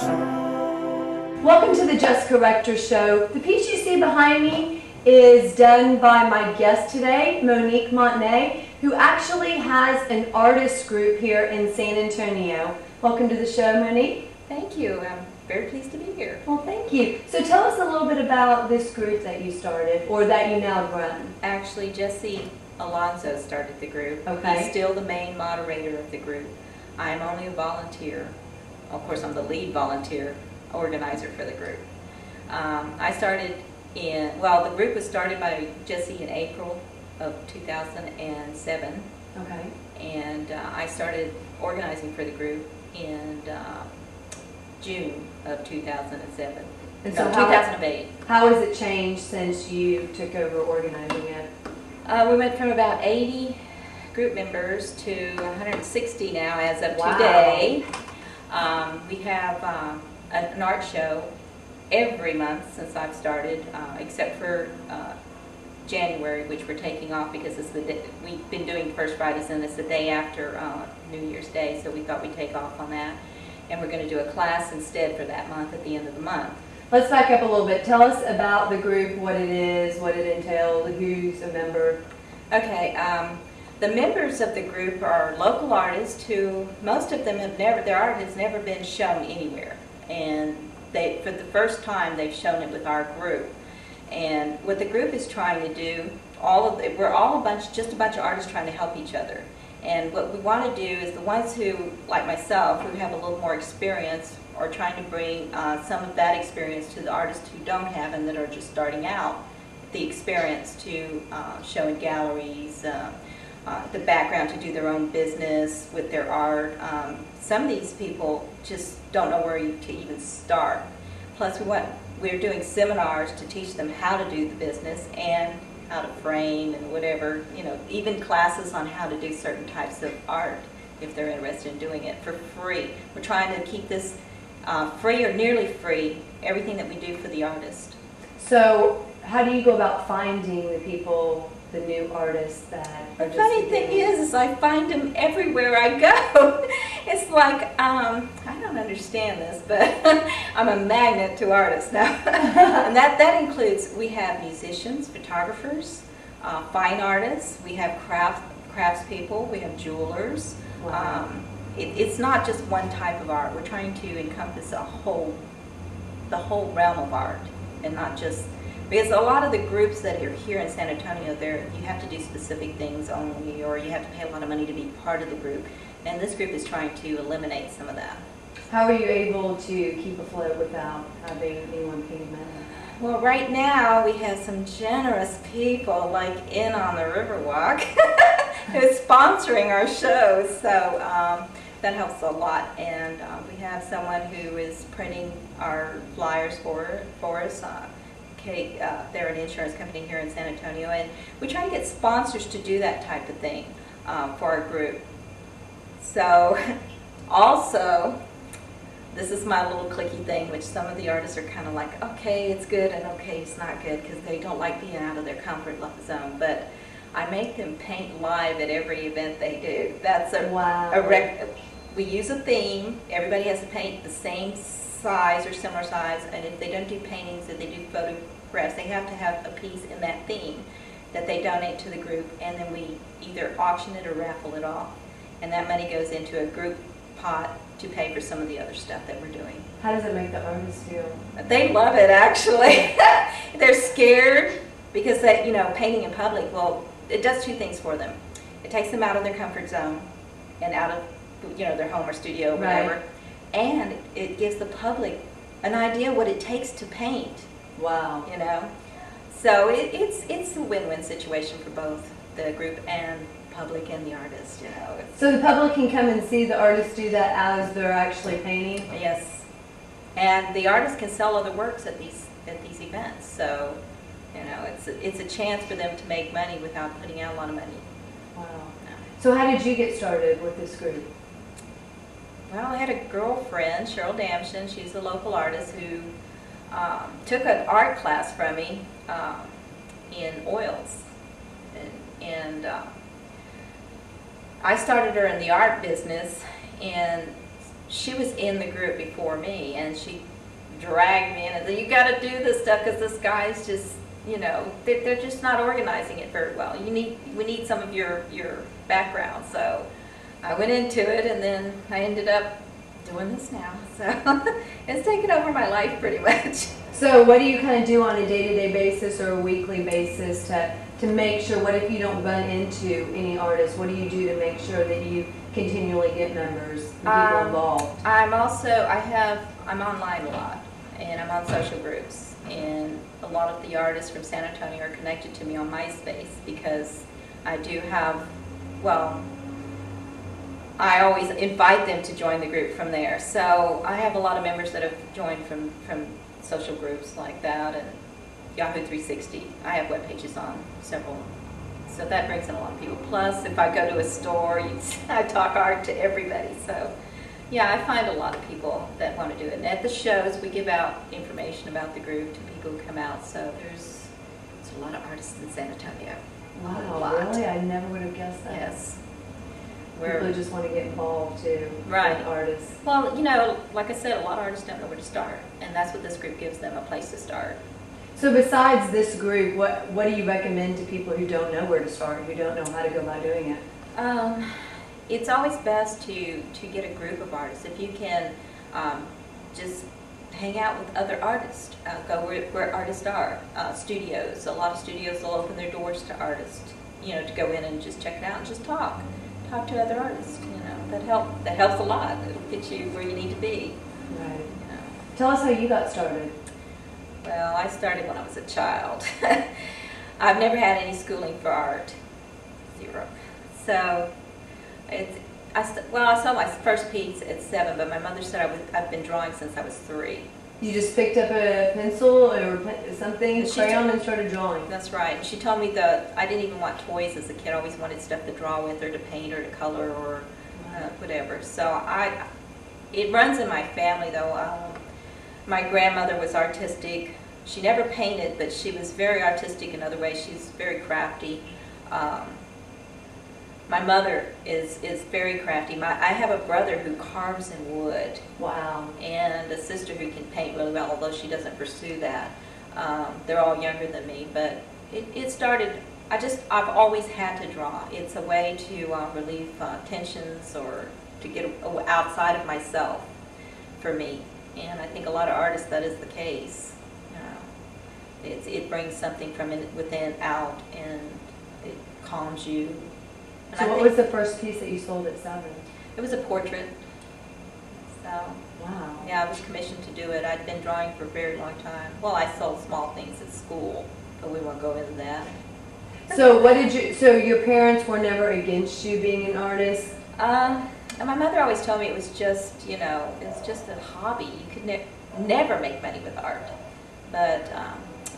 Welcome to the Jessica Rector Show. The piece you see behind me is done by my guest today, Monique Montenay, who actually has an artist group here in San Antonio. Welcome to the show, Monique. Thank you. I'm very pleased to be here. Well, thank you. So tell us a little bit about this group that you started, or that you now run. Actually, Jesse Alonso started the group. Okay. He's still the main moderator of the group. I'm only a volunteer. Of course, I'm the lead volunteer organizer for the group. I started the group was started by Jesse in April of 2007. Okay. And I started organizing for the group in June of 2007. And no, so 2008. How has it changed since you took over organizing it? We went from about 80 group members to 160 now as of Wow. today. We have an art show every month since I've started, except for January, which we're taking off because it's the day, we've been doing First Fridays and it's the day after New Year's Day, so we thought we'd take off on that. And we're going to do a class instead for that month at the end of the month. Let's back up a little bit. Tell us about the group, what it is, what it entails, who's a member. Okay, the members of the group are local artists who, most of them have never, their art has never been shown anywhere. And they, for the first time, they've shown it with our group. And what the group is trying to do, we're all just a bunch of artists trying to help each other. And what we want to do is the ones who, like myself, who have a little more experience, are trying to bring some of that experience to the artists who don't have and that are just starting out, the experience to show in galleries, the background to do their own business with their art. Some of these people just don't know where to even start. Plus we're doing seminars to teach them how to do the business and how to frame and whatever, you know, even classes on how to do certain types of art if they're interested in doing it for free. We're trying to keep this free or nearly free, everything that we do for the artist. So how do you go about finding the people, the new artists that are The funny thing is I find them everywhere I go. It's like, I don't understand this, but I'm a magnet to artists now. And that includes, we have musicians, photographers, fine artists, we have craftspeople, we have jewelers. Wow. It's not just one type of art. We're trying to encompass the whole realm of art, and not just, because a lot of the groups that are here in San Antonio, you have to do specific things only, or you have to pay a lot of money to be part of the group. And this group is trying to eliminate some of that. How are you able to keep afloat without having anyone paying money? Well, right now we have some generous people like In on the Riverwalk who's sponsoring our shows, so that helps a lot. And we have someone who is printing our flyers for us. They're an insurance company here in San Antonio, and we try to get sponsors to do that type of thing for our group. So, also, this is my little clicky thing, which some of the artists are kind of like, okay, it's good, and okay, it's not good, because they don't like being out of their comfort zone. But I make them paint live at every event they do. That's we use a theme. Everybody has to paint the same size or similar size, and if they don't do paintings and they do photographs, they have to have a piece in that theme that they donate to the group, and then we either auction it or raffle it off. And that money goes into a group pot to pay for some of the other stuff that we're doing. How does it make the artists feel? They love it, actually. They're scared because painting in public, well, it does two things for them. It takes them out of their comfort zone and out of their home or studio or whatever. Right. And it gives the public an idea what it takes to paint. Wow. So it's a win-win situation for both the group and public and the artist. So the public can come and see the artists do that as they're actually painting? Yes. And the artists can sell other works at these events. So it's a chance for them to make money without putting out a lot of money. Wow. So how did you get started with this group? Well, I had a girlfriend, Cheryl Damshin. She's a local artist who took an art class from me in oils. And I started her in the art business, and she was in the group before me, and she dragged me in and said, "You got to do this stuff because this guy's just, you know, they're just not organizing it very well. We need some of your background." So I went into it, and then I ended up doing this now. So it's taken over my life pretty much. So what do you kind of do on a day-to-day basis or a weekly basis to make sure, what if you don't run into any artists, what do you do to make sure that you continually get members and people involved? I'm online a lot, and I'm on social groups, and a lot of the artists from San Antonio are connected to me on MySpace because I do have, well, I always invite them to join the group from there. So I have a lot of members that have joined from social groups like that, and Yahoo 360. I have web pages on several. So that brings in a lot of people. Plus, if I go to a store, I talk art to everybody. So yeah, I find a lot of people that want to do it. And at the shows, we give out information about the group to people who come out. So there's a lot of artists in San Antonio. Wow, really? I never would have guessed that. Yes. People who just want to get involved too, right? Artists. Well, you know, like I said, a lot of artists don't know where to start, and that's what this group gives them, a place to start. So besides this group, what do you recommend to people who don't know where to start, who don't know how to go about doing it? It's always best to get a group of artists. If you can just hang out with other artists, go where artists are. Studios, a lot of studios will open their doors to artists, you know, to go in and just check it out and just talk to other artists. You know, that helps a lot. It'll get you where you need to be. Right. You know. Tell us how you got started. Well, I started when I was a child. I've never had any schooling for art, zero. So I saw my first piece at 7, but my mother said I've been drawing since I was 3. You just picked up a pencil or something, crayon, and started drawing. That's right. And she told me that I didn't even want toys as a kid. I always wanted stuff to draw with, or to paint, or to color, or whatever. So it runs in my family, though. My grandmother was artistic. She never painted, but she was very artistic in other ways. She's very crafty. My mother is very crafty. I have a brother who carves in wood. Wow. And a sister who can paint really well, although she doesn't pursue that. They're all younger than me, but it started, I've always had to draw. It's a way to relieve tensions, or to get outside of myself for me. And I think a lot of artists, that is the case. It brings something from within out, and it calms you. And so what was the first piece that you sold at 7? It was a portrait. So, wow. Yeah, I was commissioned to do it. I'd been drawing for a very long time. Well, I sold small things at school, but we won't go into that. So so your parents were never against you being an artist? And my mother always told me it was just, you know, it's just a hobby. You could never make money with art. But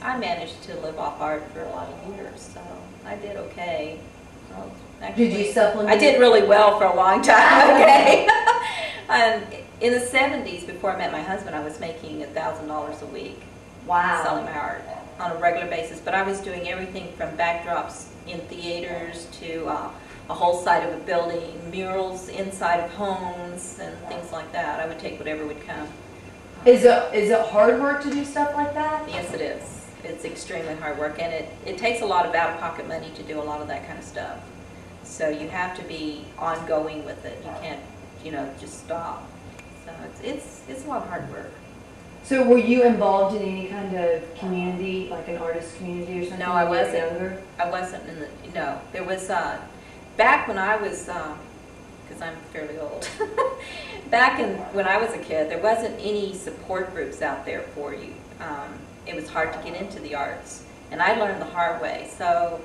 I managed to live off art for a lot of years, so I did okay. Well, actually, did you supplement? I did really well for a long time, okay? And in the 70s, before I met my husband, I was making $1,000 a week. Wow. Selling my art on a regular basis. But I was doing everything from backdrops in theaters to a whole side of a building, murals inside of homes, and things like that. I would take whatever would come. Is it hard work to do stuff like that? Yes, it is. It's extremely hard work, and it takes a lot of out-of-pocket money to do a lot of that kind of stuff. So you have to be ongoing with it. You can't, you know, just stop. So it's a lot of hard work. So were you involved in any kind of community, like an artist community or something? No, I wasn't. Younger? I wasn't in the, no. There was, back when I was, because I'm fairly old, when I was a kid, there wasn't any support groups out there for you. It was hard to get into the arts, and I learned the hard way. So,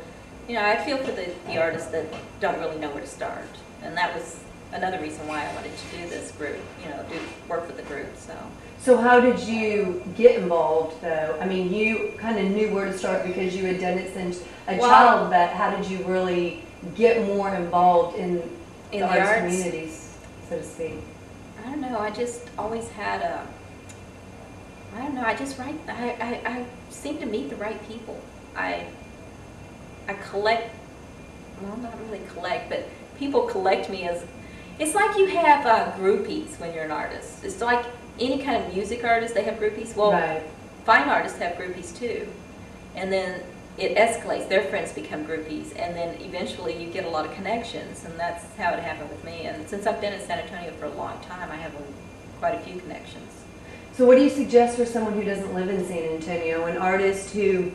you know, I feel for the artists that don't really know where to start, and that was another reason why I wanted to do this group, you know, work with the group. So how did you get involved, though? I mean, you kind of knew where to start because you had done it since a child, but how did you really get more involved in the arts communities, so to speak? I don't know. I just always had I don't know. I seem to meet the right people. I collect, well, not really collect, but people collect me as, It's like you have groupies when you're an artist. It's like any kind of music artist, they have groupies. Well, Right. fine artists have groupies too. And then it escalates. Their friends become groupies. And then eventually you get a lot of connections. And that's how it happened with me. And since I've been in San Antonio for a long time, I have quite a few connections. So what do you suggest for someone who doesn't live in San Antonio, an artist who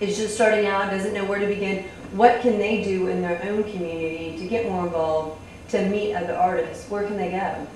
is just starting out, doesn't know where to begin? What can they do in their own community to get more involved, to meet other artists? Where can they go?